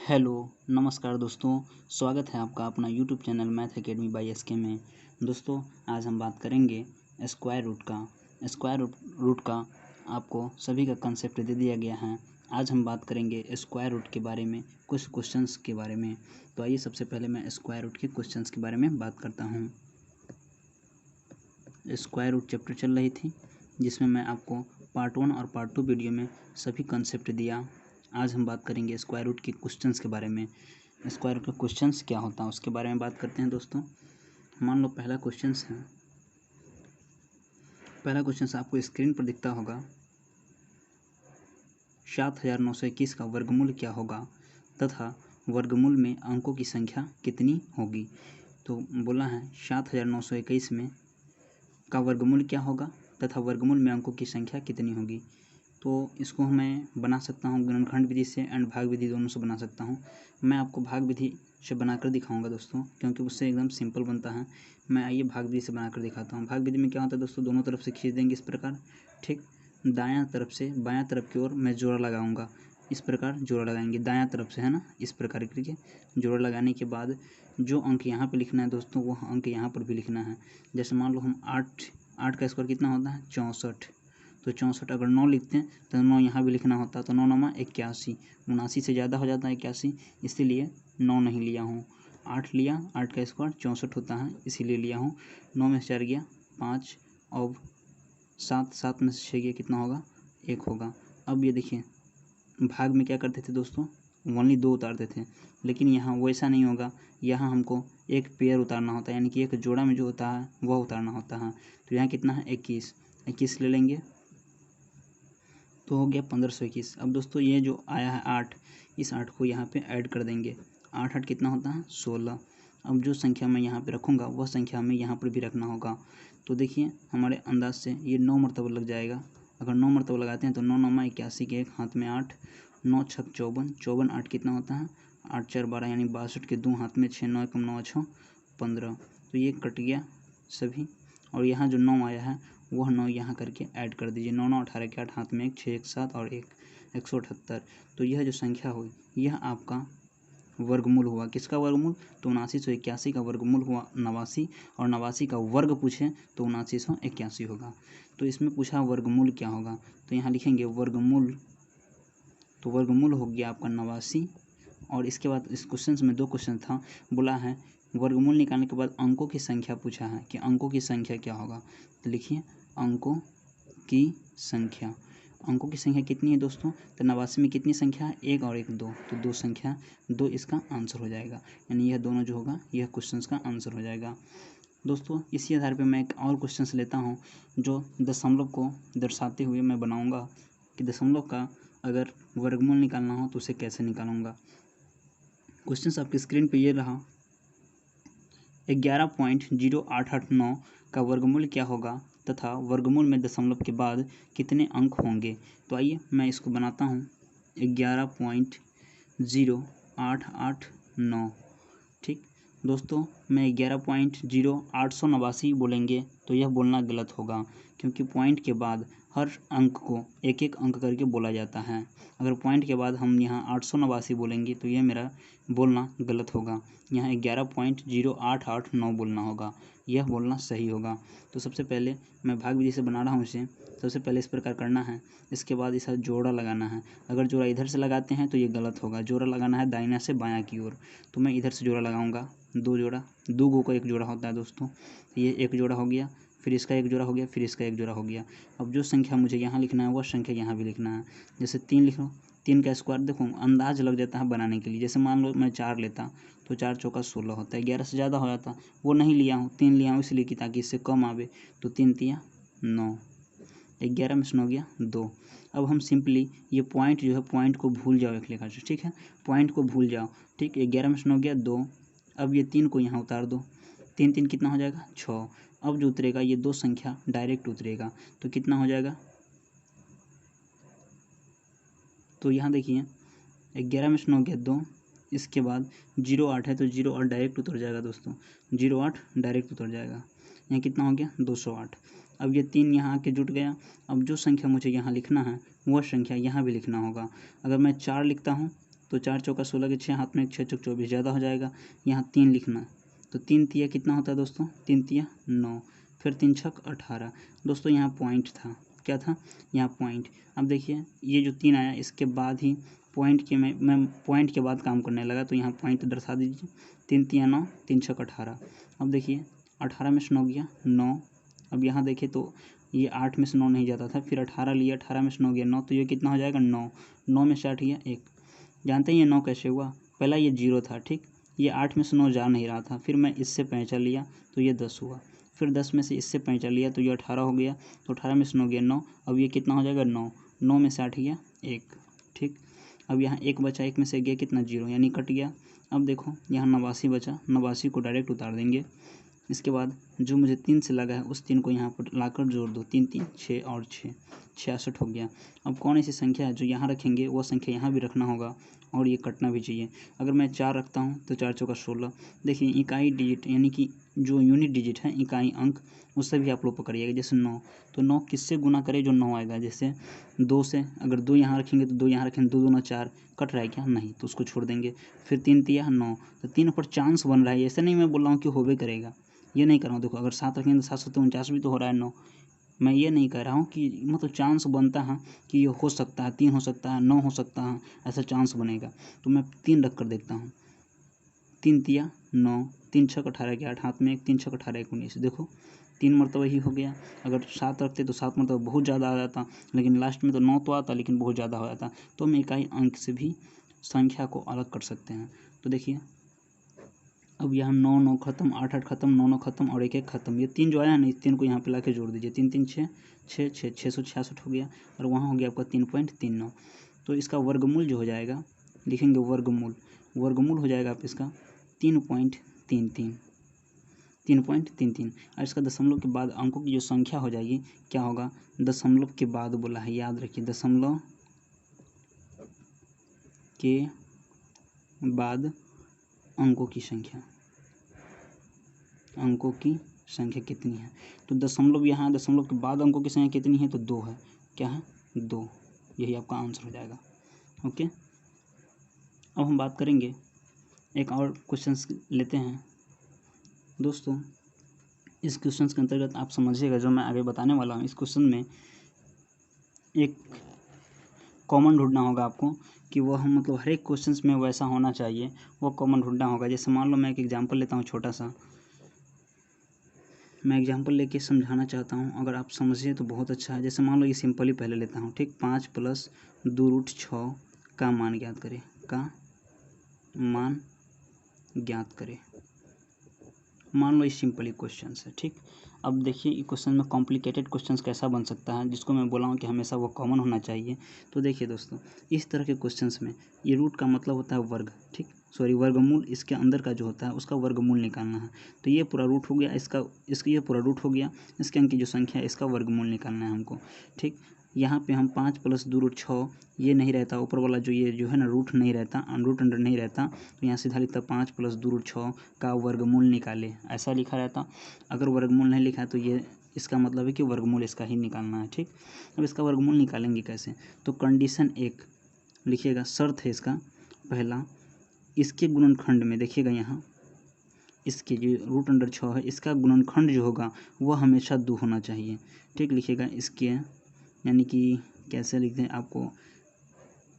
Hello, नमस्कार दोस्तों। स्वागत है आपका अपना YouTube channel math academy by SK में। दोस्तों, आज हम बात करेंगे स्क्वायर रूट का। स्क्वायर रूट का आपको सभी का कंसेप्ट दे दिया गया है। आज हम बात करेंगे स्क्वायर रूट के बारे में, कुछ क्वेश्चंस के बारे में। तो आइए सबसे पहले मैं स्क्वायर रूट के क्वेश्चंस के बारे में बात करता हूँ। स्क्वायर रूट चैप्टर चल रही थी, जिसमें मैं आपको पार्ट 1 और पार्ट 2 वीडियो में सभी कंसेप्ट दिया। आज हम बात करेंगे स्क्वायर रूट के क्वेश्चंस के बारे में। स्क्वायर रूट का क्वेश्चंस क्या होता है उसके बारे में बात करते हैं दोस्तों। मान लो पहला क्वेश्चंस है। पहला क्वेश्चंस आपको स्क्रीन पर दिखता होगा। 7921 का वर्गमूल क्या होगा तथा वर्गमूल में अंकों की संख्या कितनी होगी। तो बोला है 7921 में का वर्गमूल क्या होगा तथा वर्गमूल में अंकों की संख्या कितनी होगी। तो इसको मैं बना सकता हूँ गुणनखंड विधि से एंड भाग विधि दोनों से बना सकता हूँ। मैं आपको भाग विधि से बनाकर दिखाऊंगा दोस्तों, क्योंकि उससे एकदम सिंपल बनता है। मैं आइए भाग विधि से बनाकर दिखाता हूँ। भाग विधि में क्या होता है दोस्तों, दोनों तरफ से खींच देंगे इस प्रकार। ठीक, दायां तरफ से बायां तरफ की ओर मैं जोड़ा लगाऊंगा। इस प्रकार जोड़ा लगाएंगे दायां तरफ से, है ना। इस प्रकार करके जोड़ा लगाने के बाद जो अंक यहाँ पे लिखना है दोस्तों, वो अंक यहाँ पर भी लिखना है। जैसे मान लो हम 8 का स्क्वायर कितना होता है 64। तो 64 अगर 9 लिखते हैं तो 9 यहाँ भी लिखना होता है। तो 9 9 81, 79 से ज़्यादा हो जाता है 81, इसीलिए 9 नहीं लिया हूँ। 8 लिया, 8 का स्क्वायर 64 होता है, इसीलिए लिया हूँ। 9 में से 4 गया 5 और 7 में से 6 गया कितना होगा 1 होगा। अब ये देखिए, भाग में क्या करते थे दोस्तों, ओनली 2 उतारते थे, लेकिन यहाँ वैसा नहीं होगा। यहाँ हमको एक पेयर उतारना होता है, यानी कि एक जोड़ा में जो होता है वह उतारना होता है। तो यहाँ कितना है 21 ले लेंगे तो हो गया 1521। अब दोस्तों ये जो आया है 8, इस 8 को यहाँ पे ऐड कर देंगे। 8 8 कितना होता है 16। अब जो संख्या मैं यहाँ पे रखूँगा वह संख्या हमें यहाँ पर भी रखना होगा। तो देखिए हमारे अंदाज से ये 9 मरतबा लग जाएगा। अगर 9 मरतबा लगाते हैं तो 9 9 81 के एक हाथ में 8, 9 6 54, 54 8 कितना होता है 8 4 12, यानी 62 के 2 हाथ में 6, 9 1 9 6 15। तो ये कट गया सभी, और यहाँ जो 9 आया है वह 9 यहाँ करके ऐड कर दीजिए। 9 9 18 के 8 हाथ में 1, 6 1 7 और 1 178। तो यह जो संख्या हुई यह आपका वर्गमूल हुआ। किसका वर्गमूल, तो 7981 का वर्गमूल हुआ 89, और 89 का वर्ग पूछे तो 7981 होगा। तो इसमें पूछा वर्गमूल क्या होगा, तो यहाँ लिखेंगे वर्गमूल। तो वर्गमूल हो गया आपका 89। और इसके बाद इस क्वेश्चन में 2 क्वेश्चन था। बोला है वर्गमूल निकालने के बाद अंकों की संख्या पूछा है कि अंकों की संख्या क्या होगा। तो लिखिए अंकों की संख्या। अंकों की संख्या कितनी है दोस्तों, तो 89 में कितनी संख्या है 1 और 1 2, तो 2 संख्या 2 इसका आंसर हो जाएगा। यानी यह दोनों जो होगा यह क्वेश्चन का आंसर हो जाएगा। दोस्तों इसी आधार पर मैं एक और क्वेश्चन लेता हूँ जो दशमलव को दर्शाते हुए मैं बनाऊँगा कि दशमलव का अगर वर्गमूल निकालना हो तो उसे कैसे निकालूंगा। क्वेश्चन आपकी स्क्रीन पे ये रहा। 11.0889 का वर्गमूल क्या होगा तथा वर्गमूल में दशमलव के बाद कितने अंक होंगे। तो आइए मैं इसको बनाता हूँ। 11.0889। ठीक दोस्तों, मैं 11.0889 बोलेंगे तो यह बोलना गलत होगा, क्योंकि पॉइंट के बाद हर अंक को एक एक अंक करके बोला जाता है। अगर पॉइंट के बाद हम यहाँ 889 बोलेंगे तो यह मेरा बोलना गलत होगा। यहाँ 11.0889 बोलना होगा, यह बोलना सही होगा। तो सबसे पहले मैं भाग विधि से बना रहा हूँ इसे। सबसे पहले इस प्रकार करना है, इसके बाद इसका जोड़ा लगाना है। अगर जोड़ा इधर से लगाते हैं तो ये गलत होगा। जोड़ा लगाना है दाहिना से बायां की ओर। तो मैं इधर से जोड़ा लगाऊंगा, 2 जोड़ा, 2 गो का एक जोड़ा होता है दोस्तों। ये एक जोड़ा हो गया, फिर इसका एक जोड़ा हो गया, फिर इसका एक जोड़ा हो गया। अब जो संख्या मुझे यहाँ लिखना है वह संख्या यहाँ भी लिखना है। जैसे 3 लिख लो, 3 का स्क्वायर देखो अंदाज लग जाता है बनाने के लिए। जैसे मान लो मैं 4 लेता तो 4 चौका 16 होता है, 11 से ज़्यादा हो जाता, वो नहीं लिया हूँ, 3 लिया हूँ इसलिए कि ताकि इससे कम आवे। तो 3 तिया 9, 11 में से 9 गया 2। अब हम सिंपली ये पॉइंट जो है पॉइंट को भूल जाओ एक लेखा से, ठीक है, पॉइंट को भूल जाओ। ठीक, 11 में से 9 गया 2। अब ये 3 को यहाँ उतार दो, 3 3 कितना हो जाएगा 6। अब जो उतरेगा ये 2 संख्या डायरेक्ट उतरेगा, तो कितना हो जाएगा, तो यहाँ देखिए 11 में से 9 गया 2, इसके बाद 08 है तो 08 डायरेक्ट उतर जाएगा दोस्तों, 08 डायरेक्ट उतर जाएगा। यहाँ कितना हो गया 208। अब ये 3 यहाँ आके जुट गया। अब जो संख्या मुझे यहाँ लिखना है वह संख्या यहाँ भी लिखना होगा। अगर मैं 4 लिखता हूँ तो 4 चौका 16 के 6 हाथ में 6 चौक 24 ज़्यादा हो जाएगा। यहाँ 3 लिखना, तो 3 तिया कितना होता है दोस्तों, 3 तिया 9, फिर 3 छक 18। दोस्तों यहाँ पॉइंट था, क्या था यहाँ पॉइंट। अब देखिए ये जो 3 आया इसके बाद ही पॉइंट के मैं पॉइंट के बाद काम करने लगा, तो यहाँ पॉइंट दर्शा दीजिए। 3 तिया 9, 3 छक 18। अब देखिए 18 में से 9 गया 9। अब यहाँ देखिए तो ये 8 में से 9 नहीं जाता था, फिर 18 लिया, 18 में से 9 गया 9, तो ये कितना हो जाएगा 9। 9 में से 8 गया 1। जानते हैं ये 9 कैसे हुआ, पहला ये 0 था, ठीक, ये 8 में से 9 जा नहीं रहा था, फिर मैं इससे पैंचा लिया तो ये 10 हुआ, फिर 10 में से इससे पैंचा लिया तो ये 18 हो गया, तो 18 में से 9 गया 9। अब ये कितना हो जाएगा 9। 9 में से 8 गया 1, ठीक। अब यहाँ 1 बचा, 1 में से गया कितना 0, यानी कट गया। अब देखो यहाँ 89 बचा, 89 को डायरेक्ट उतार देंगे। इसके बाद जो मुझे 3 से लगा है उस 3 को यहाँ पर लाकर जोड़ दो, 3 3 6 और 6 66 हो गया। अब कौन ऐसी संख्या है जो यहाँ रखेंगे वो संख्या यहाँ भी रखना होगा और ये कटना भी चाहिए। अगर मैं 4 रखता हूँ तो 4 चौका 16। देखिए इकाई डिजिट यानी कि जो यूनिट डिजिट है, इकाई अंक, उससे भी आप लोग पकड़िएगा। जैसे 9, तो 9 किससे गुना करे जो 9 आएगा, जैसे 2 से, अगर 2 यहाँ रखेंगे तो 2 यहाँ रखेंगे, 2 दूना 4, कट रहा है क्या, नहीं, तो उसको छोड़ देंगे। फिर 3 तिया 9, तो 3 पर चांस बन रहा है, ऐसे नहीं मैं बोल रहा हूँ कि होबे करेगा, ये नहीं कर रहा हूँ। देखो अगर 7 रखेंगे तो 7 7 49 भी तो हो रहा है 9। मैं ये नहीं कह रहा हूँ कि मतलब चांस बनता है कि ये हो सकता है, 3 हो सकता है, 9 हो सकता है, ऐसा चांस बनेगा। तो मैं 3 रख कर देखता हूँ। 3 तिया 9, 3 छक 18 के 8 हाथ में 1, 3 छक 18 19। देखो 3 मरतबा ही हो गया। अगर 7 रखते तो 7 मरतबा बहुत ज़्यादा आ जाता, लेकिन लास्ट में तो 9 तो आता लेकिन बहुत ज़्यादा हो जाता। तो हम इकाई अंक से भी संख्या को अलग कर सकते हैं। तो देखिए अब यहाँ 9 9 खत्म, 8 8 खत्म, 9 9 खत्म और 1 1 खत्म। ये 3 जो आया है ना, इस 3 को यहाँ पे ला के जोड़ दीजिए, 3 3 6 6 6 666 हो गया, और वहाँ हो गया आपका 3.39। तो इसका वर्गमूल जो हो जाएगा, लिखेंगे वर्गमूल, वर्गमूल हो जाएगा आप इसका 3.33 3.33। और इसका दशमलव के बाद अंकों की जो संख्या हो जाएगी क्या होगा, दशमलव के बाद बोला है, याद रखिए, दशमलव के बाद अंकों की संख्या, अंकों की संख्या कितनी है। तो दशमलव यहाँ, दशमलव के बाद अंकों की संख्या कितनी है, तो 2 है, क्या है 2, यही आपका आंसर हो जाएगा। ओके, अब हम बात करेंगे, एक और क्वेश्चन लेते हैं दोस्तों। इस क्वेश्चन के अंतर्गत आप समझिएगा जो मैं आगे बताने वाला हूँ। इस क्वेश्चन में एक कॉमन ढूंढना होगा आपको कि वह मतलब हर एक क्वेश्चन में वैसा होना चाहिए, वो कॉमन ढूंढना होगा। जैसे मान लो मैं एक एग्जांपल लेता हूँ छोटा सा, मैं एग्जांपल लेके समझाना चाहता हूँ, अगर आप समझिए तो बहुत अच्छा है। जैसे मान लो ये सिंपल ही पहले लेता हूँ, ठीक, 5 + 2√6 का मान ज्ञात करें, का मान ज्ञात करें। मान लो ये सिंपल ही क्वेश्चन है, ठीक। अब देखिए ये क्वेश्चन में कॉम्प्लिकेटेड क्वेश्चन कैसा बन सकता है, जिसको मैं बोला हूँ कि हमेशा वो कॉमन होना चाहिए। तो देखिए दोस्तों, इस तरह के क्वेश्चंस में ये रूट का मतलब होता है वर्ग, ठीक, सॉरी वर्गमूल, इसके अंदर का जो होता है उसका वर्गमूल निकालना है। तो ये पूरा रूट हो गया, इसका ये पूरा रूट हो गया, इसके अंक की जो संख्या है इसका वर्गमूल निकालना है हमको, ठीक। यहाँ पे हम 5 + 2√6, ये नहीं रहता ऊपर वाला जो ये जो है ना रूट नहीं रहता, रूट अंडर नहीं रहता, तो यहाँ सीधा लिखता 5 + 2√6 का वर्गमूल निकाले, ऐसा लिखा रहता। अगर वर्गमूल नहीं लिखा है तो ये इसका मतलब है कि वर्गमूल इसका ही निकालना है, ठीक। अब इसका वर्गमूल निकालेंगे कैसे, तो कंडीशन 1 लिखिएगा, शर्त है इसका पहला, इसके गुणनखंड में देखिएगा यहाँ इसके जो रूट अंडर 6 है इसका गुणनखंड जो होगा वह हमेशा 2 होना चाहिए, ठीक। लिखिएगा इसके, यानी कि कैसे लिखते हैं आपको,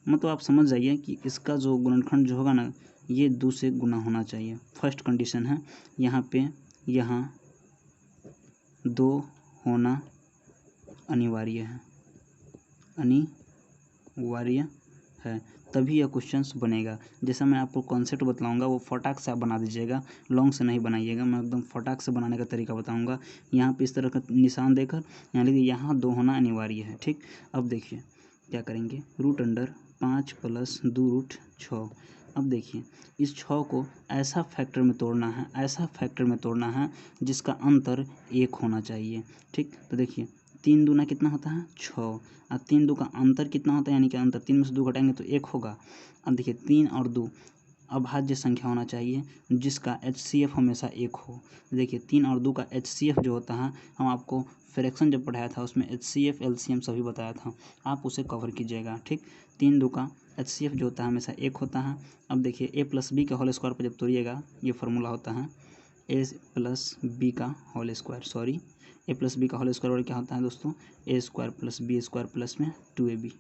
मतलब आप समझ जाइए कि इसका जो गुणनखंड जो होगा ना ये 2 से गुना होना चाहिए। फर्स्ट कंडीशन है, यहाँ पे यहाँ 2 होना अनिवार्य है, अनिवार्य है, तभी यह क्वेश्चन बनेगा। जैसा मैं आपको कॉन्सेप्ट बतलाऊंगा वो फटाक से आप बना दीजिएगा, लॉन्ग से नहीं बनाइएगा, मैं एकदम फटाक से बनाने का तरीका बताऊंगा। यहाँ पे इस तरह का निशान देकर यानी कि यहाँ 2 होना अनिवार्य है, ठीक। अब देखिए क्या करेंगे, रूट अंडर 5 + 2√6। अब देखिए इस 6 को ऐसा फैक्टर में तोड़ना है, ऐसा फैक्टर में तोड़ना है जिसका अंतर 1 होना चाहिए, ठीक। तो देखिए 3 दूना कितना होता है 6, और 3 2 का अंतर कितना होता है, यानी कि अंतर 3 में से 2 घटाएंगे तो 1 होगा। अब देखिए 3 और 2 अभाज्य संख्या होना चाहिए जिसका HCF हमेशा 1 हो। देखिए 3 और 2 का HCF जो होता है, हम आपको फ्रैक्शन जब पढ़ाया था उसमें HCF LCM सभी बताया था, आप उसे कवर कीजिएगा, ठीक। 3 2 का HCF जो होता है हमेशा 1 होता है। अब देखिए a प्लस बी का होल स्क्वायर पर जब तोड़िएगा ये फार्मूला होता है a प्लस बी का whole square, a plus B का होल स्क्वायर और क्या होता है दोस्तों a square plus B square plus में 2ab,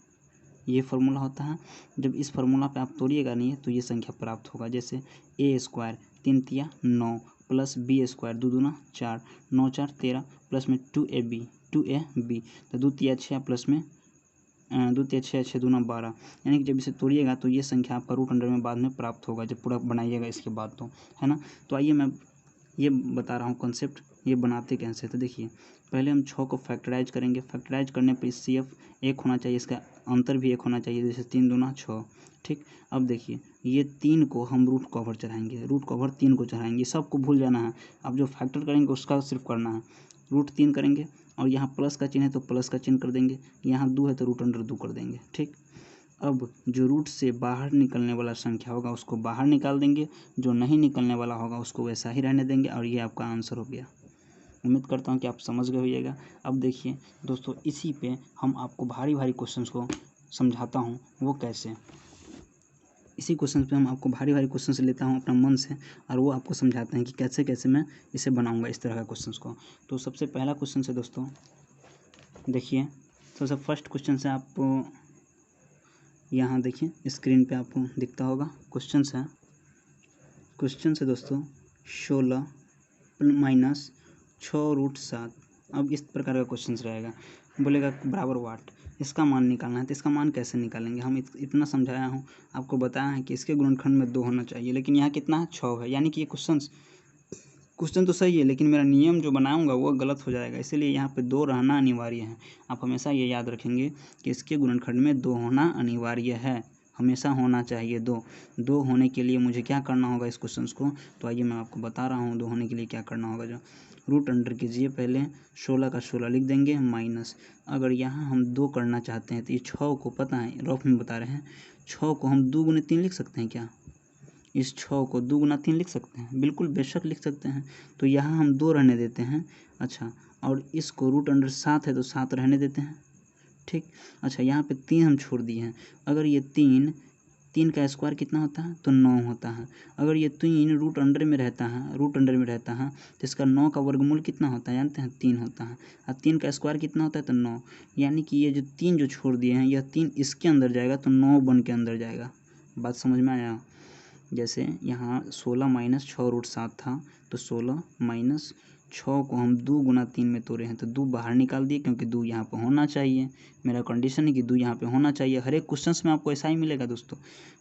ये फार्मूला होता है। जब इस फार्मूला पे आप तोड़िएगा नहीं तो ये संख्या प्राप्त होगा। जैसे a स्क्वायर 3 तिया 9 प्लस बी स्क्वायर 2 दूना 4 9 4 13 प्लस में 2ab तो 2 तिया 6 प्लस में 2 तिया 6 6 दूना 12, यानी कि जब इसे तोड़िएगा तो ये संख्या आपका रूट अंडर में बाद में प्राप्त होगा जब पूरा बनाइएगा इसके बाद, तो है ना। तो आइए मैं ये बता रहा हूँ कॉन्सेप्ट, ये बनाते कैसे। तो देखिए पहले हम 6 को फैक्टराइज करेंगे। फैक्टराइज करने पर CF 1 होना चाहिए, इसका अंतर भी 1 होना चाहिए, जैसे 3 दूना 6, ठीक। अब देखिए ये 3 को हम रूट कवर चढ़ाएंगे, रूट कवर 3 को चढ़ाएंगे, सबको भूल जाना है। अब जो फैक्टर करेंगे उसका सिर्फ करना है, रूट 3 करेंगे और यहाँ प्लस का चिन्ह है तो प्लस का चिन्ह कर देंगे, यहाँ 2 है तो रूट अंडर 2 कर देंगे, ठीक। अब जो रूट से बाहर निकलने वाला संख्या होगा उसको बाहर निकाल देंगे, जो नहीं निकलने वाला होगा उसको वैसा ही रहने देंगे, और ये आपका आंसर हो गया। उम्मीद करता हूँ कि आप समझ गए होइएगा। अब देखिए दोस्तों इसी पे हम आपको भारी भारी क्वेश्चंस को समझाता हूँ, वो कैसे। इसी क्वेश्चन पे हम आपको भारी भारी क्वेश्चन लेता हूँ अपना मन से, और वो आपको समझाते हैं कि कैसे कैसे मैं इसे बनाऊँगा इस तरह का क्वेश्चन को। तो सबसे पहला क्वेश्चन है दोस्तों, देखिए सबसे फर्स्ट क्वेश्चन से आप यहाँ देखिए स्क्रीन पे आपको दिखता होगा क्वेश्चन है दोस्तों 16 माइनस 6 रूट 7। अब इस प्रकार का क्वेश्चन रहेगा, बोलेगा बराबर वाट, इसका मान निकालना है। तो इसका मान कैसे निकालेंगे, हम इतना समझाया हूँ, आपको बताया है कि इसके गुणनखंड में 2 होना चाहिए, लेकिन यहाँ कितना है 6 है, यानी कि ये क्वेश्चन तो सही है लेकिन मेरा नियम जो बनाऊंगा वो गलत हो जाएगा, इसीलिए यहाँ पे 2 रहना अनिवार्य है। आप हमेशा ये याद रखेंगे कि इसके गुणनखंड में 2 होना अनिवार्य है, हमेशा होना चाहिए 2 होने के लिए मुझे क्या करना होगा इस क्वेश्चन को, तो आइए मैं आपको बता रहा हूँ 2 होने के लिए क्या करना होगा। जो रूट अंडर कीजिए, पहले 16 का 16 लिख देंगे माइनस, अगर यहाँ हम 2 करना चाहते हैं तो ये 6 को पता है रफ में बता रहे हैं, 6 को हम 2 गुने 3 लिख सकते हैं क्या, इस 6 को 2 गुना 3 लिख सकते हैं, बिल्कुल बेशक लिख सकते हैं। तो यहाँ हम 2 रहने देते हैं, अच्छा, और इसको रूट अंडर 7 है तो 7 रहने देते हैं, ठीक। अच्छा यहाँ पे 3 हम छोड़ दिए हैं, अगर ये 3 का स्क्वायर कितना होता है तो 9 होता है, अगर ये 3 रूट अंडर में रहता है तो इसका 9 का वर्गमूल कितना होता है जानते हैं 3 होता है, और 3 का स्क्वायर कितना होता है तो 9, यानी कि ये जो 3 जो छोड़ दिए हैं यह 3 इसके अंदर जाएगा तो 9 बन के अंदर जाएगा। बात समझ में आया। जैसे यहाँ 16 माइनस 6 रूट 7 था, तो 16 माइनस 6 को हम 2 गुना 3 में तोड़े हैं तो 2 बाहर निकाल दिए, क्योंकि 2 यहाँ पे होना चाहिए, मेरा कंडीशन है कि 2 यहाँ पे होना चाहिए। हर एक क्वेश्चन में आपको ऐसा ही मिलेगा दोस्तों,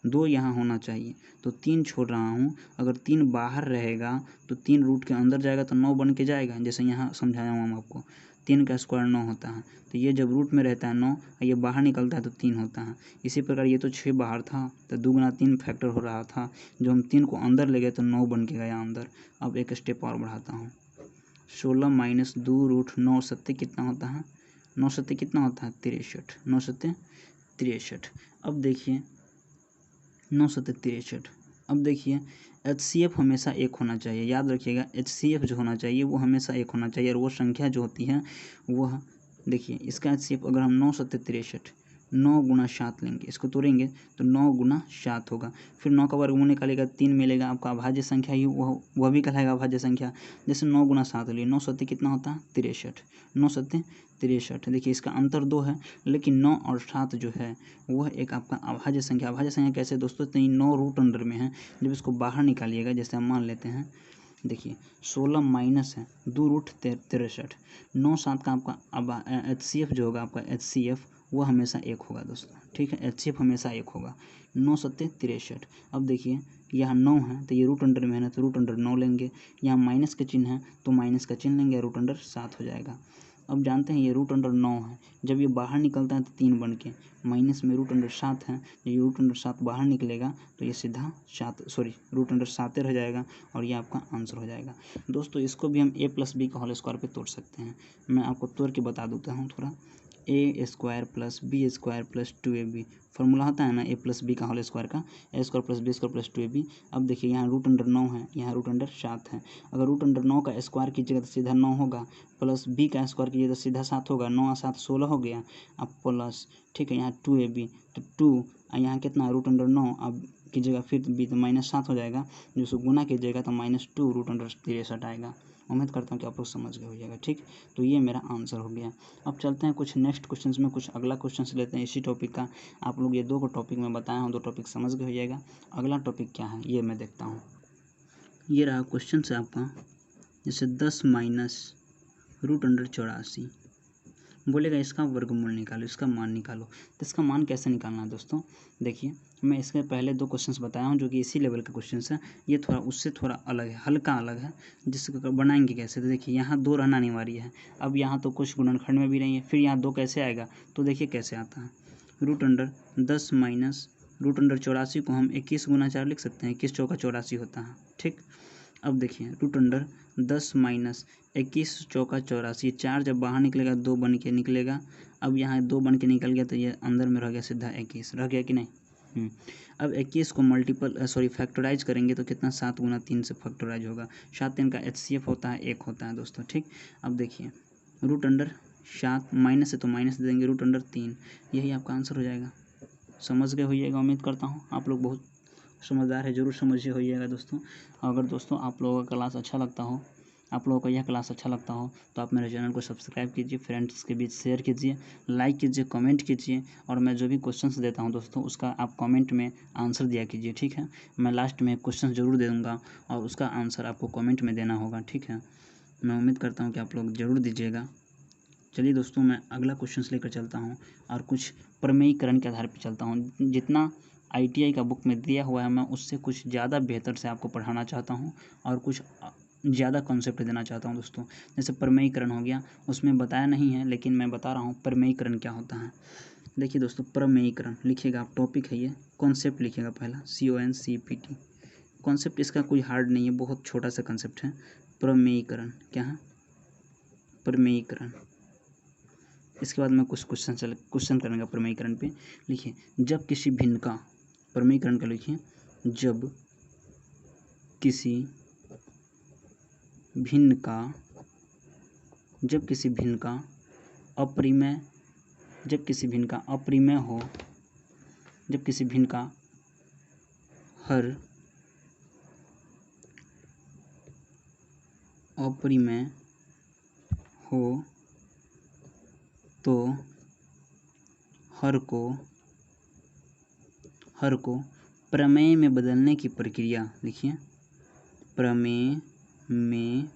2 यहाँ होना चाहिए, तो 3 छोड़ रहा हूँ, अगर 3 बाहर रहेगा तो 3 रूट के अंदर जाएगा तो 9 बन के जाएगा, जैसे यहाँ समझाया हूँ हम आपको, 3 का स्क्वायर 9 होता है, तो ये जब रूट में रहता है 9, ये बाहर निकलता है तो 3 होता है। इसी प्रकार ये तो 6 बाहर था तो 2 गुना 3 फैक्टर हो रहा था, जो हम 3 को अंदर ले गए तो 9 बन के गया अंदर। अब एक स्टेप और बढ़ाता हूँ, 16 माइनस 2 रूट 9 सत्ते कितना होता है, 9 सत्ते कितना होता है 63, 9 सत्ते 63। अब देखिए 9 सत्ते 63, अब देखिए HCF हमेशा 1 होना चाहिए, याद रखिएगा HCF जो होना चाहिए वो हमेशा 1 होना चाहिए, और वो संख्या जो होती है वह देखिए इसका HCF अगर हम 9 सत्ते 63 9 गुना 7 लेंगे, इसको तोड़ेंगे तो 9 गुना 7 होगा, फिर 9 का वर्गमूल निकालेगा 3 मिलेगा, आपका अभाज्य संख्या ही वह भी कहलाएगा अभाज्य संख्या। जैसे 9 गुना 7 लिए 9 सत्ते कितना होता है 63, 9 सत्ते 63। देखिए इसका अंतर 2 है, लेकिन 9 और 7 जो है वह एक आपका अभाज्य संख्या। अभाज्य संख्या कैसे दोस्तों, तो 9 रूट अंडर में है, जब इसको बाहर निकालिएगा, जैसे हम मान लेते हैं, देखिए 16 माइनस है 2 रूट 63, 9 7 का आपका अब HCF जो होगा आपका HCF वो हमेशा 1 होगा दोस्तों, ठीक है, HCF हमेशा 1 होगा, 9 सत्ते 63। अब देखिए यहाँ 9 है तो ये रूट अंडर में है ना, तो रूट अंडर 9 लेंगे, यहाँ माइनस का चिन्ह है तो माइनस का चिन्ह लेंगे, रूट अंडर 7 हो जाएगा। अब जानते हैं ये रूट अंडर 9 है, जब ये बाहर निकलता है तो 3 बन के, माइनस में रूट अंडर 7 है, ये रूट अंडर 7 बाहर निकलेगा तो ये सीधा रूट अंडर 7 रह जाएगा, और ये आपका आंसर हो जाएगा। दोस्तों इसको भी हम a प्लस बी का होल स्क्वायर पे तोड़ सकते हैं, मैं आपको तोड़ के बता देता हूँ थोड़ा। A square plus B square plus 2ab formula होता है ना ए प्लस बी का होल स्क्वायर का, A square plus B square plus 2ab। अब देखिए यहाँ रूट अंडर 9 है, यहाँ रूट अंडर 7 है। अगर रूट अंडर 9 का स्क्वायर कीजिएगा तो सीधा 9 होगा, प्लस बी का स्क्वायर कीजिएगा तो सीधा 7 होगा, 9 और 7 16 हो गया। अब प्लस ठीक है यहाँ 2ab, तो 2 यहाँ कितना रूट अंडर 9, अब कीजिएगा फिर बी तो -7 हो जाएगा, जो उसको गुना कीजिएगा तो -2 रूट अंडर 63 आएगा। उम्मीद करता हूँ कि आप लोग समझ गए होइएगा। ठीक, तो ये मेरा आंसर हो गया। अब चलते हैं कुछ नेक्स्ट क्वेश्चंस में, कुछ अगला क्वेश्चन लेते हैं इसी टॉपिक का। आप लोग ये 2 टॉपिक मैं बताया हूँ, 2 टॉपिक समझ गए होइएगा। अगला टॉपिक क्या है ये मैं देखता हूँ। ये रहा क्वेश्चन है आपका, जैसे 10 माइनस रूट अंडर 84 बोलेगा इसका वर्गमूल निकालो, इसका मान निकालो। तो इसका मान कैसे निकालना है दोस्तों, देखिए मैं इसके पहले 2 क्वेश्चंस बताया हूँ जो कि इसी लेवल के क्वेश्चंस हैं। ये थोड़ा उससे थोड़ा अलग है, हल्का अलग है, जिसको बनाएंगे कैसे। तो देखिए यहाँ 2 रहना अनिवार्य है। अब यहाँ तो कुछ गुणनखंड में भी नहीं है, फिर यहाँ 2 कैसे आएगा, तो देखिए कैसे आता है। Root under 10 minus root under 84 को हम 21 गुना 4 लिख सकते हैं, 21 चौका 84 होता है। ठीक, अब देखिए रूट अंडर 10 माइनस 21 चौका 84, 4 जब बाहर निकलेगा 2 बन के निकलेगा। अब यहाँ 2 बन के निकल गया तो ये अंदर में रह गया सीधा 21, रह गया कि नहीं। अब 21 को फैक्टराइज करेंगे तो कितना 7 गुना 3 से फैक्टराइज होगा। 7 3 का HCF होता है 1 होता है दोस्तों। ठीक, अब देखिए रूट अंडर 7 माइनस है तो माइनस दे देंगे, रूट अंडर 3, यही आपका आंसर हो जाएगा। समझ गए होइएगा, उम्मीद करता हूँ आप लोग बहुत समझदार है, जरूर समझिए होइएगा दोस्तों। अगर दोस्तों आप लोगों का क्लास अच्छा लगता हो, आप लोगों को यह क्लास अच्छा लगता हो तो आप मेरे चैनल को सब्सक्राइब कीजिए, फ्रेंड्स के बीच शेयर कीजिए, लाइक कीजिए, कमेंट कीजिए, और मैं जो भी क्वेश्चंस देता हूं दोस्तों उसका आप कमेंट में आंसर दिया कीजिए। ठीक है, मैं लास्ट में क्वेश्चन जरूर दे दूँगा और उसका आंसर आपको कमेंट में देना होगा। ठीक है, मैं उम्मीद करता हूँ कि आप लोग ज़रूर दीजिएगा। चलिए दोस्तों, मैं अगला क्वेश्चन लेकर चलता हूँ और कुछ प्रमेयीकरण के आधार पर चलता हूँ। जितना ITI का बुक में दिया हुआ है मैं उससे कुछ ज़्यादा बेहतर से आपको पढ़ाना चाहता हूँ और कुछ ज़्यादा कॉन्सेप्ट देना चाहता हूँ दोस्तों। जैसे प्रमेयीकरण हो गया, उसमें बताया नहीं है लेकिन मैं बता रहा हूँ प्रमेयीकरण क्या होता है। देखिए दोस्तों, प्रमेयीकरण लिखिएगा आप, टॉपिक है ये, कॉन्सेप्ट लिखिएगा पहला CONCEPT। कॉन्सेप्ट इसका कोई हार्ड नहीं है, बहुत छोटा सा कॉन्सेप्ट है। प्रमेयीकरण क्या है, प्रमेयीकरण। इसके बाद मैं कुछ क्वेश्चन करेंगे प्रमेयीकरण पे। लिखिए, जब किसी भिन्न का, प्रमेयीकरण का लिखिए, जब किसी भिन्न का अपरिमेय, जब किसी भिन्न का अपरिमेय हो, जब किसी भिन्न का हर अपरिमेय हो तो हर को प्रमेय में बदलने की प्रक्रिया, लिखिए, प्रमेय में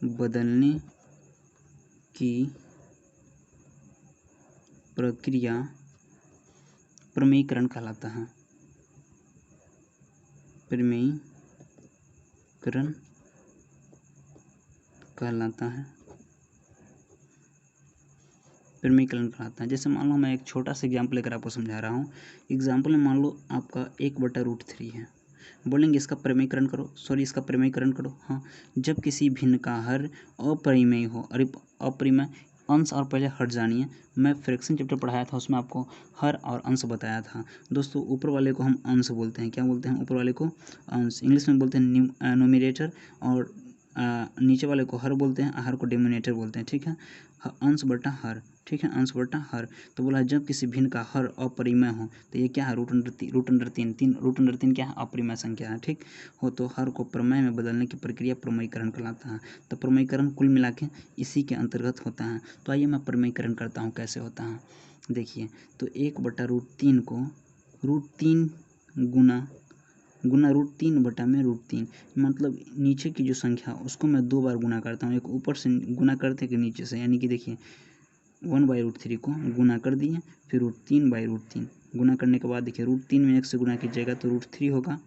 बदलने की प्रक्रिया प्रमेयीकरण कहलाता है। प्रमेयीकरण कहलाता है, प्रमेयीकरण कहलाता है। जैसे मान लो मैं एक छोटा सा एग्जाम्पल लेकर आपको समझा रहा हूँ। एग्जाम्पल में मान लो आपका 1/√3 है, बोलेंगे इसका प्रमेयीकरण करो, इसका प्रमेयीकरण करो। हाँ, जब किसी भिन्न का हर अपरिमेय हो, अरे अपरिमेय अंश, और पहले हट जानिए, मैं फ्रैक्शन चैप्टर पढ़ाया था उसमें आपको हर और अंश बताया था दोस्तों। ऊपर वाले को हम अंश बोलते हैं, क्या बोलते हैं, ऊपर वाले को अंश, इंग्लिश में बोलते हैं न्यूमरेटर, और नीचे वाले को हर बोलते हैं, हर को डिनोमिनेटर बोलते हैं। ठीक है, अंश बटा हर, ठीक है, अंश बटा हर। तो बोला जब किसी भिन्न का हर अपरिमेय हो, तो ये क्या है, रूट अंडर 3 क्या है, अपरिमेय संख्या है। ठीक हो, तो हर को प्रमेय में बदलने की प्रक्रिया प्रमेयीकरण कहलाता है। तो प्रमेयीकरण कुल मिला के इसी के अंतर्गत होता है। तो आइए मैं प्रमेयीकरण करता हूँ कैसे होता है। देखिए, तो 1/√3 को √3 गुना √3/√3, मतलब नीचे की जो संख्या उसको मैं 2 बार गुना करता हूँ, एक ऊपर से गुना करते कि नीचे से, यानी कि देखिए 1/√3 को गुना कर दिए, फिर √3/√3 गुना करने के बाद देखिए √3 में 1 से गुना कीजिएगा तो √3 होगा,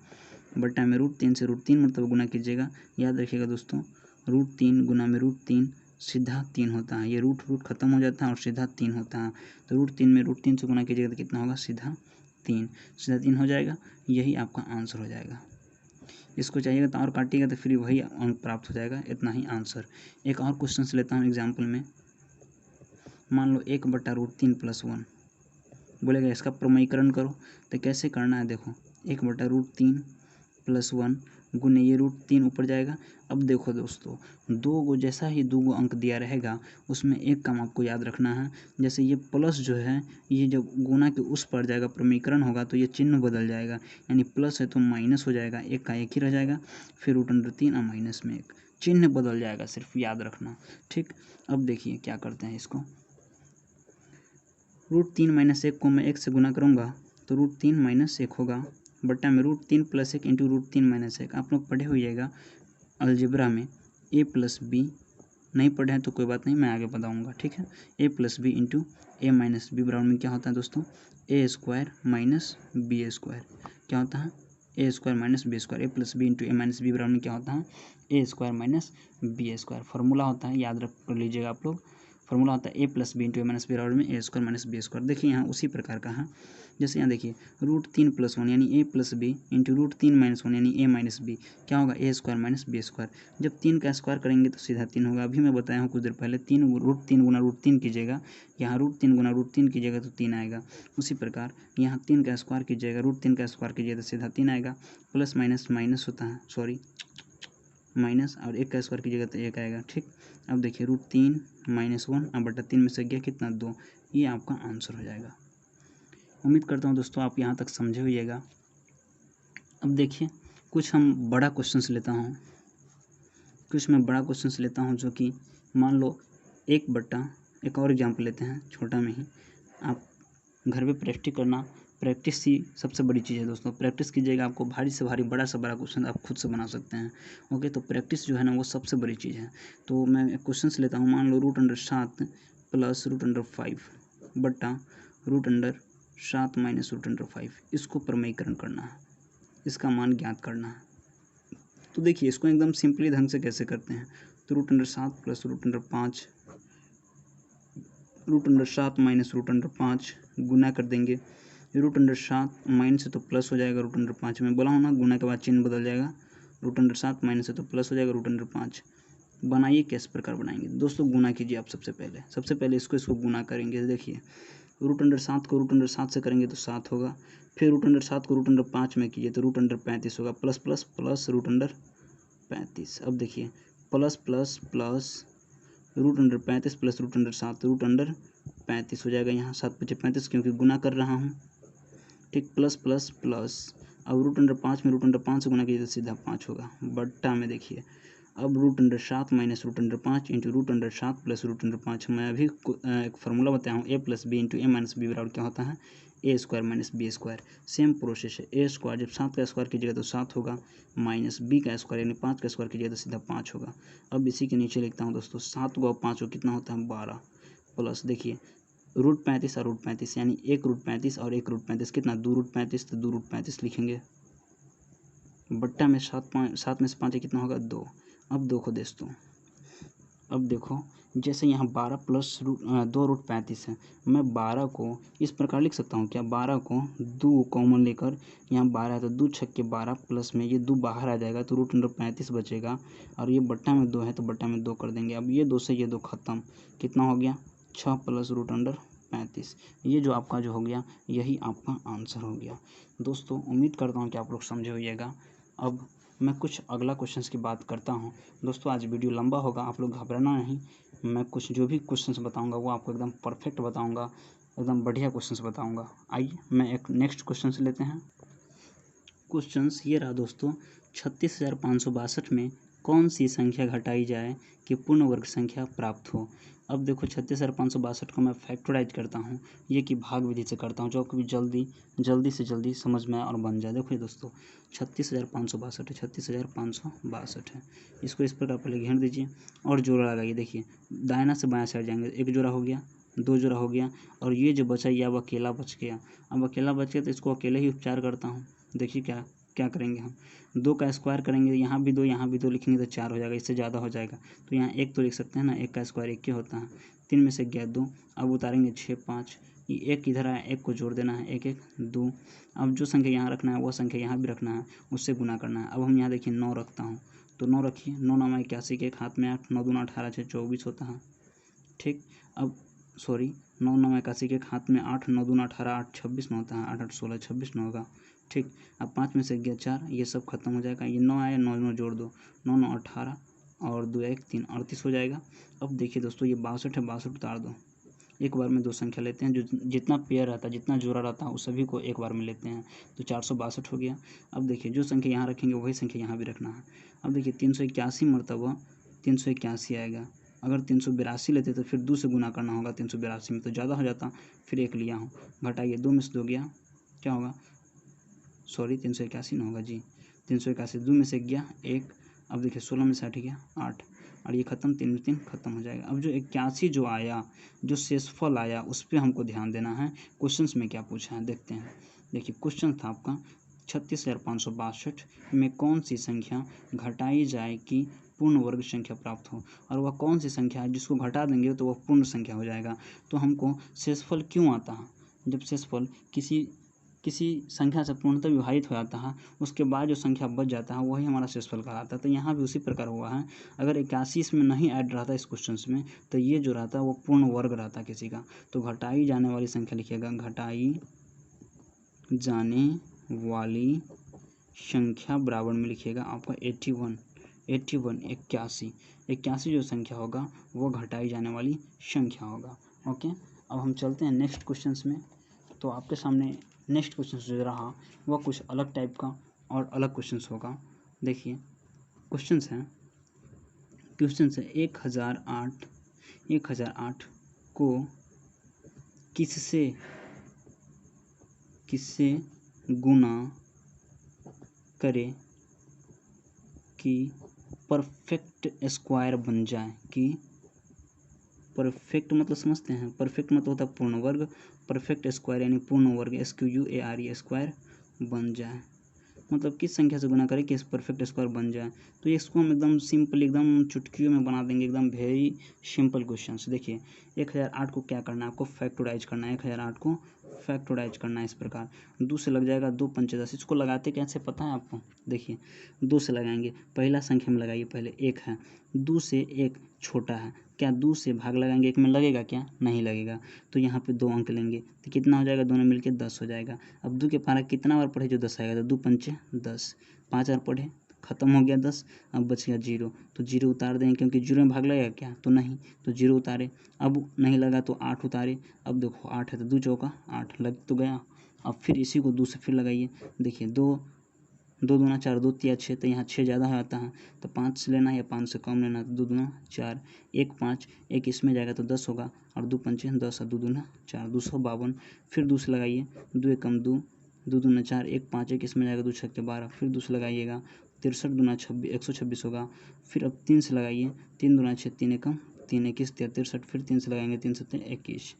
बटा में √3 से √3 मतलब गुना कीजिएगा। याद रखिएगा दोस्तों, √3 गुना में √3 सीधा 3 होता है, ये रूट खत्म हो जाता है और सीधा 3 होता है। तो √3 में √3 से गुना कीजिएगा तो कितना होगा, सीधा 3 हो जाएगा। यही आपका आंसर हो जाएगा। इसको चाहिएगा तो और काटिएगा तो फिर वही अंक प्राप्त हो जाएगा। इतना ही आंसर। एक और क्वेश्चन लेता हूँ एग्जाम्पल में। मान लो 1/√3 + 1 बोलेगा इसका प्रमेयीकरण करो। तो कैसे करना है देखो, 1/√3 + 1 गुने ये √3 ऊपर जाएगा। अब देखो दोस्तों, जैसा ही दो अंक दिया रहेगा उसमें एक काम आपको याद रखना है। जैसे ये प्लस जो है ये जब गुना के उस पर जाएगा प्रमेयीकरण होगा तो ये चिन्ह बदल जाएगा, यानी प्लस है तो माइनस हो जाएगा, एक का एक ही रह जाएगा, फिर √3 और माइनस में एक, चिन्ह बदल जाएगा, सिर्फ याद रखना। ठीक, अब देखिए क्या करते हैं इसको। √3 - 1 को मैं 1 से गुना करूँगा तो √3 - 1 होगा, बट्टा में √3 + 1 इंटू √3 - 1। आप लोग पढ़े होइएगा अलजेब्रा में a + b, नहीं पढ़े हैं तो कोई बात नहीं, मैं आगे बताऊँगा। ठीक है, a + b into a - b बराबर में क्या होता है दोस्तों, a² - b²। क्या होता है, a² - b²। a + b into a - b बराबर में क्या होता है, a² - b²। फार्मूला होता है, याद रख लीजिएगा आप लोग, फार्मूला होता है a + b into a - b बराबर में a² - b²। देखिए यहाँ उसी प्रकार का है, जैसे यहाँ देखिए √3 + 1 यानी a + b इंटू √3 - 1 यानी a - b, क्या होगा, a² - b²। जब 3 का स्क्वायर करेंगे तो सीधा 3 होगा। अभी मैं बताया हूँ कुछ देर पहले, √3 गुना √3 कीजिएगा, यहाँ √3 गुना √3 कीजिएगा तो 3 आएगा। उसी प्रकार यहाँ 3 का स्क्वायर कीजिएगा, √3 का स्क्वायर कीजिएगा तो सीधा 3 आएगा। प्लस माइनस माइनस होता है, सॉरी माइनस, और 1 का स्क्वायर कीजिएगा तो 1 आएगा। ठीक, अब देखिए √3 - 1 अब बटा 3 में से गया कितना, 2, ये आपका आंसर हो जाएगा। उम्मीद करता हूँ दोस्तों आप यहाँ तक समझे होइएगा। अब देखिए कुछ हम बड़ा क्वेश्चंस लेता हूँ, कुछ मैं बड़ा क्वेश्चंस लेता हूँ जो कि मान लो एक और एग्जाम्पल लेते हैं छोटा में ही। आप घर पे प्रैक्टिस करना, प्रैक्टिस ही सबसे बड़ी चीज़ है दोस्तों। प्रैक्टिस कीजिएगा, आपको भारी से भारी बड़ा से बड़ा क्वेश्चन आप खुद से बना सकते हैं। ओके, तो प्रैक्टिस जो है ना वो सबसे बड़ी चीज़ है। तो मैं एक क्वेश्चन लेता हूँ, मान लो √7 + √5 बट्टा √7 - √5, इसको प्रमेयीकरण करना है, इसका मान ज्ञात करना है। तो देखिए इसको एकदम सिंपली ढंग से कैसे करते हैं, तो √7 + √5 √7 - √5 गुना कर देंगे। √7 माइनस है तो प्लस हो जाएगा, √5 में बोला हूँ ना गुना के बाद चिन्ह बदल जाएगा, √7 माइनस है तो प्लस हो जाएगा, √5 बनाइए। किस प्रकार बनाएंगे दोस्तों, गुना कीजिए आप। सबसे पहले इसको गुना करेंगे। देखिए √7 को √7 से करेंगे तो 7 होगा, फिर √7 को √5 में कीजिए तो √35 होगा, प्लस प्लस प्लस √35। अब देखिए प्लस प्लस प्लस √35 प्लस √7 √35 हो जाएगा, यहाँ 7 × 5 = 35 क्योंकि गुना कर रहा हूँ। ठीक, प्लस प्लस प्लस, अब √5 में √5 से गुना कीजिए तो सीधा 5 होगा, बट्टा में देखिए अब √7 - √5 इंटू √7 प्लस √5। मैं अभी एक फार्मूला बताया हूँ, a + b into a - b बराबर क्या होता है, a² - b²। सेम प्रोसेस है, a² जब 7 का स्क्वायर कीजिएगा तो 7 होगा, माइनस b का स्क्वायर यानी 5 का स्क्वायर कीजिएगा तो सीधा 5 होगा। अब इसी के नीचे लिखता हूँ दोस्तों, 7 × 5 कितना होता है, 12, प्लस देखिए √35 और √35 यानी 1 √35 और 1 √35 कितना, 2 √35, तो 2 √35 लिखेंगे, बट्टा में 7 में से 5 कितना होगा, 2। अब देखो दोस्तों, अब देखो जैसे यहाँ 12 + 2 √35 है, मैं 12 को इस प्रकार लिख सकता हूँ क्या, 12 को 2 कॉमन लेकर, यहाँ 12 है तो 2 × 12 प्लस में ये 2 बाहर आ जाएगा तो √35 बचेगा, और ये बट्टा में 2 है तो बट्टा में 2 कर देंगे। अब ये 2 से ये 2 खत्म, कितना हो गया, 6 + √35। ये जो आपका जो हो गया यही आपका आंसर हो गया। दोस्तों उम्मीद करता हूँ कि आप लोग समझे होइएगा। अब मैं कुछ अगला क्वेश्चंस की बात करता हूँ। दोस्तों आज वीडियो लंबा होगा, आप लोग घबराना नहीं, मैं कुछ जो भी क्वेश्चंस बताऊंगा वो आपको एकदम परफेक्ट बताऊंगा, एकदम बढ़िया क्वेश्चंस बताऊंगा। आइए मैं एक नेक्स्ट क्वेश्चंस लेते हैं। क्वेश्चंस ये रहा दोस्तों, 36,562 में कौन सी संख्या घटाई जाए कि पूर्ण वर्ग संख्या प्राप्त हो। अब देखो 36,562 को मैं फैक्टराइज करता हूँ, ये कि भाग विधि से करता हूँ, जो कि जल्दी से जल्दी समझ में आए और बन जाए। देखो दोस्तों 36,562 है, 36,562 है, इसको इस प्रकार पहले घेर दीजिए और जोड़ा लगाइए। देखिए दाहिना से बायां साइड जाएंगे, एक जोड़ा हो गया, 2 जोड़ा हो गया, और ये जो बचा ये अब अकेला बच गया। अब अकेला बच गया तो इसको अकेले ही उपचार करता हूँ। देखिए क्या करेंगे हम, 2 का स्क्वायर करेंगे, यहाँ भी 2 यहाँ भी 2 लिखेंगे तो 4 हो जाएगा, इससे ज़्यादा हो जाएगा तो यहाँ 1 तो लिख सकते हैं ना, 1 का स्क्वायर 1 ही होता है, 3 में से गया 2। अब उतारेंगे 6 5, ये 1 इधर आया, 1 को जोड़ देना है, 1 1 2। अब जो संख्या यहाँ रखना है वो संख्या यहाँ भी रखना है, उससे गुना करना है। अब हम यहाँ देखिए 9 रखता हूँ तो 9 रखिए, 9 9 81 के 1 हाथ में 8, 9 दूना 18 6 24 होता है। ठीक, अब सॉरी 9 9 81 के हाथ में 8 9 दूना 18 8 26 न होता है, 8 8 16 26 न होगा। ठीक, अब 5 में से गया 4, ये सब खत्म हो जाएगा। ये 9 आया, 9 9 जोड़ दो, 9 9 18 और 2 1 3 38 हो जाएगा। अब देखिए दोस्तों, ये 62 है, 62 उतार दो। एक बार में दो संख्या लेते हैं, जो जितना पेयर रहता है, जितना जोड़ा रहता है, उस सभी को एक बार में लेते हैं, तो 462 हो गया। अब देखिए, जो संख्या यहाँ रखेंगे वही संख्या यहाँ भी रखना है। अब देखिए 381 मरतबा 381 आएगा। अगर 382 लेते तो फिर 2 से गुना करना होगा 382 में, तो ज़्यादा हो जाता। फिर 1 लिया हूँ, घटाइए, 2 में से 2 गया, क्या होगा, सॉरी 381 ना होगा जी, 381, 2 में से गया 1। अब देखिए 16 में से 8 गया 8, और ये खत्म, 3 में 3 खत्म हो जाएगा। अब जो 81 जो आया, जो शेषफल आया, उस पर हमको ध्यान देना है। क्वेश्चंस में क्या पूछा है देखते हैं। देखिए क्वेश्चन था आपका 36,562 में कौन सी संख्या घटाई जाए कि पूर्ण वर्ग संख्या प्राप्त हो, और वह कौन सी संख्या है जिसको घटा देंगे तो वह पूर्ण संख्या हो जाएगा। तो हमको शेषफल क्यों आता है, जब शेषफल किसी संख्या से पूर्णतः विभाजित हो जाता है, उसके बाद जो संख्या बच जाता है वही हमारा शेषफल कहलाता है। तो यहाँ भी उसी प्रकार हुआ है। अगर 81 इसमें नहीं ऐड रहता इस क्वेश्चन में, तो ये जो रहता है वो पूर्ण वर्ग रहता है किसी का। तो घटाई जाने वाली संख्या लिखिएगा, घटाई जाने वाली संख्या बराबर में लिखिएगा आपका 81 81 जो संख्या होगा वो घटाई जाने वाली संख्या होगा। ओके, अब हम चलते हैं नेक्स्ट क्वेश्चन में। तो आपके सामने नेक्स्ट क्वेश्चन जो रहा वह कुछ अलग टाइप का और अलग क्वेश्चन होगा। देखिए क्वेश्चन है 1008 को किससे गुना करे कि परफेक्ट स्क्वायर बन जाए। कि परफेक्ट मतलब समझते हैं, परफेक्ट मतलब होता है पूर्ण वर्ग, परफेक्ट स्क्वायर यानी पूर्ण वर्ग SQUARE स्क्वायर बन जाए। मतलब किस संख्या से गुना करें कि परफेक्ट स्क्वायर बन जाए। तो इसको हम एकदम सिंपल, एकदम चुटकियों में बना देंगे, एकदम वेरी सिंपल क्वेश्चन। देखिए 1008 को क्या करना है, आपको फैक्टराइज करना है। 1008 को फैक्टराइज करना है इस प्रकार, 2 से लग जाएगा 2 पंचे 10। इसको लगाते कैसे पता है आपको, देखिए 2 से लगाएंगे, पहला संख्या में लगाइए, पहले 1 है, 2 से 1 छोटा है, क्या 2 से भाग लगाएंगे 1 में लगेगा क्या, नहीं लगेगा। तो यहाँ पे 2 अंक लेंगे तो कितना हो जाएगा, दोनों मिलके 10 हो जाएगा। अब 2 के पारा कितना बार पढ़े जो 10 आएगा, तो 2 पंचे 10, 5 बार पढ़े, खत्म हो गया 10। अब बच गया 0, तो 0 उतार देंगे, क्योंकि 0 में भाग लगेगा क्या, तो नहीं, तो 0 उतारे। अब नहीं लगा तो 8 उतारे। अब देखो 8 है तो 2 चौका 8 लग तो गया। अब फिर इसी को 2 से फिर लगाइए, देखिए 2 2 दूना 4, 2 तिया 6, तो यहाँ 6 ज़्यादा हो जाता है, तो 5 से लेना है या 5 से कम लेना है, तो 2 दूना 4, 1 5, 1 इसमें जाएगा तो 10 होगा, और 2 पंचे 10 और 2 दूना 4, 252। फिर 2 से लगाइए, 2 1 कम 2, 2 दूना 4, 1 5, 1 इसमें जाएगा 2 छक्के 12, फिर 2 से लगाइएगा, 63 दूना 26 126 होगा। फिर अब 3 से लगाइए, 3 दूना 6, 3 एकम 3 21 63, फिर 3 से लगाएंगे, 3 7 21।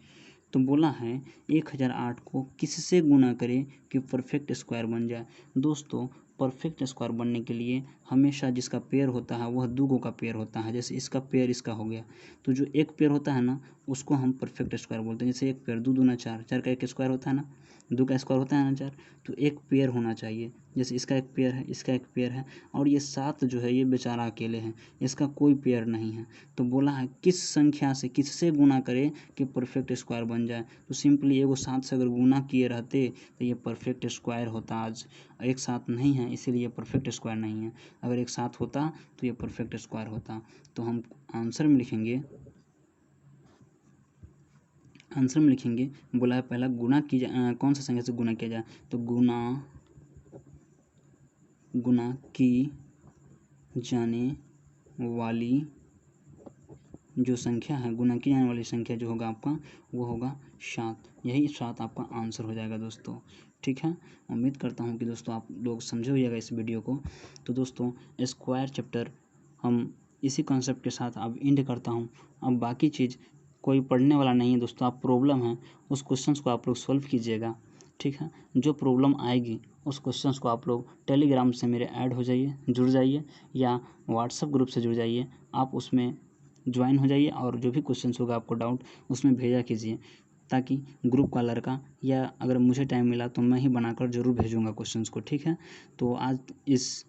तो बोला है 1008 को किससे गुना करें कि परफेक्ट स्क्वायर बन जाए। दोस्तों परफेक्ट स्क्वायर बनने के लिए हमेशा जिसका पेयर होता है वह दुगो का पेयर होता है। जैसे इसका पेयर इसका हो गया, तो जो एक पेयर होता है ना उसको हम परफेक्ट स्क्वायर बोलते हैं। जैसे एक पेयर 2 दूना 4, 4 का एक स्क्वायर होता है ना, 2 का स्क्वायर होता है ना 4, तो एक पेयर होना चाहिए। जैसे इसका एक पेयर है, इसका एक पेयर है, और ये 7 जो है ये बेचारा अकेले हैं, इसका कोई पेयर नहीं है। तो बोला है किस संख्या से किससे गुना करे कि परफेक्ट स्क्वायर बन जाए। तो सिंपली एगो 7 से अगर गुना किए रहते तो ये परफेक्ट स्क्वायर होता। आज एक साथ नहीं है इसीलिए परफेक्ट स्क्वायर नहीं है, अगर एक साथ होता तो ये परफेक्ट स्क्वायर होता। तो हम आंसर में लिखेंगे, बोला है पहला गुना की कौन सा संख्या से गुना किया जाए, तो गुना की जाने वाली जो संख्या है, गुना की जाने वाली संख्या जो होगा आपका वो होगा 7। यही 7 आपका आंसर हो जाएगा दोस्तों। ठीक है, उम्मीद करता हूँ कि दोस्तों आप लोग समझे होइएगा इस वीडियो को। तो दोस्तों स्क्वायर चैप्टर हम इसी कॉन्सेप्ट के साथ अब एंड करता हूँ। अब बाकी चीज़ कोई पढ़ने वाला नहीं है दोस्तों, आप प्रॉब्लम है उस क्वेश्चन को आप लोग सॉल्व कीजिएगा। ठीक है, जो प्रॉब्लम आएगी उस क्वेश्चन को आप लोग टेलीग्राम से मेरे ऐड हो जाइए, जुड़ जाइए, या व्हाट्सएप ग्रुप से जुड़ जाइए, आप उसमें ज्वाइन हो जाइए, और जो भी क्वेश्चन होगा आपको डाउट उसमें भेजा कीजिए, ताकि ग्रुप का लड़का या अगर मुझे टाइम मिला तो मैं ही बनाकर ज़रूर भेजूँगा क्वेश्चंस को। ठीक है, तो आज इस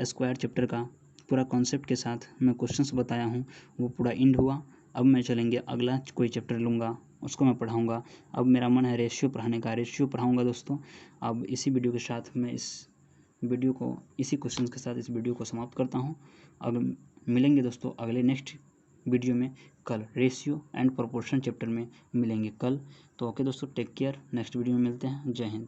स्क्वायर चैप्टर का पूरा कॉन्सेप्ट के साथ मैं क्वेश्चंस बताया हूँ वो पूरा एंड हुआ। अब मैं चलेंगे अगला कोई चैप्टर लूँगा, उसको मैं पढ़ाऊँगा। अब मेरा मन है रेशियो पढ़ाने का, रेशियो पढ़ाऊँगा दोस्तों। अब इसी वीडियो के साथ मैं इसी क्वेश्चन के साथ इस वीडियो को समाप्त करता हूँ। अब मिलेंगे दोस्तों अगले नेक्स्ट वीडियो में कल, रेशियो एंड प्रोपोर्शन चैप्टर में मिलेंगे कल। तो ओके दोस्तों, टेक केयर, नेक्स्ट वीडियो में मिलते हैं। जय हिंद।